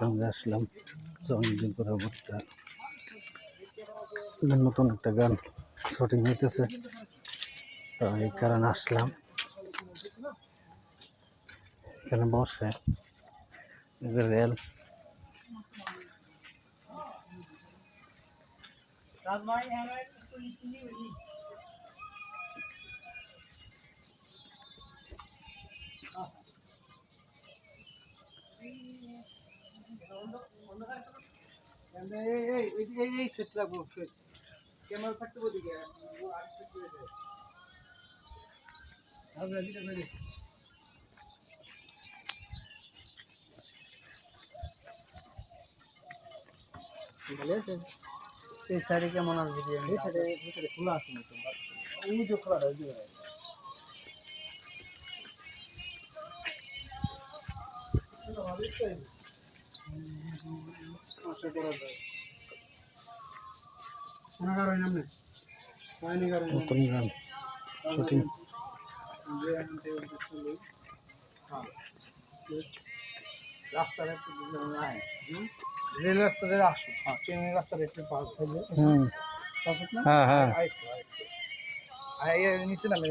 সঙ্গে আসলাম অনেকদিন পরে একটা নতুন একটা গান শুটিং হইতেছে, তো এই কারণে আসলাম এখানে বসে রেল এই সাইডে কেমন আসবে এই সাইডে খোলা আছে না, ওই যে খোলা রয়েছে। নতুন গান শুটিং রেল রাস্তাতে আসো, ট্রেনের রাস্তাটা একটু পাস থাকবে। হ্যাঁ হ্যাঁ নিচে নামে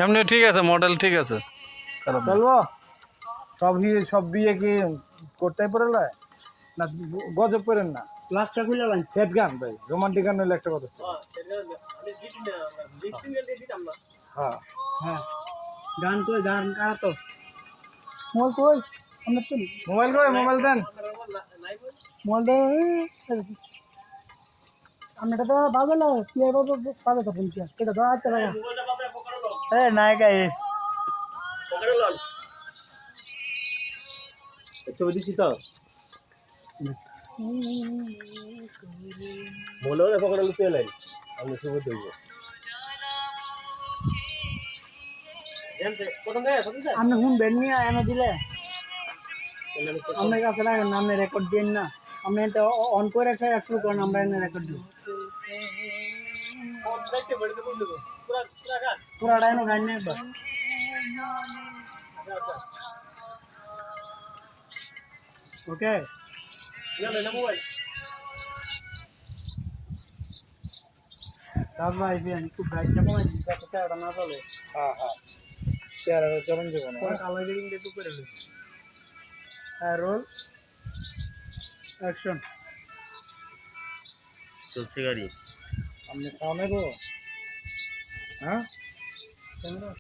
এমনি ঠিক আছে, মডেল ঠিক আছে। চলবো সব বিয়ে কি করতে পারে না, গজব করেন না। লাস্টটা খুলে লাইন সেট গান ভাই, রোমান্টিক গান হলে একটা কথা। হ্যাঁ হ্যাঁ গান কই, গান কারা তো মোবাইল কই, আমরা তো মোবাইল কই, মোবাইল দেন, মোবাইল দেন। আমরা তো বাজালো প্লে বাজে তো বলছি এটা তো আচ্ছা ভাই এ নায়িকা এ ছবি দিছি তো বলো না পকড়ালো চলে আমি ছবি দেব। আপনি ফোন বেন নিয়ে এনে দিলে আপনার কাছে রাখেন না, আপনি রেকর্ড দিন না, আপনি এটা অন করে রেখে শুরু করেন, আমরা এনে রেকর্ড দিব। পুরাটা এনে গান নিয়ে একবার ওকে ভাই খুব গাড়িটা কমাই দিচ্ছি যাতে চেহারাটা না চলে। হ্যাঁ হ্যাঁ চেহারাটা চলন যাবো না, কালো রিং একটু করে নি। হ্যাঁ রোল অ্যাকশন চলছে গাড়ি আপনি খাওয়া নেবো। হ্যাঁ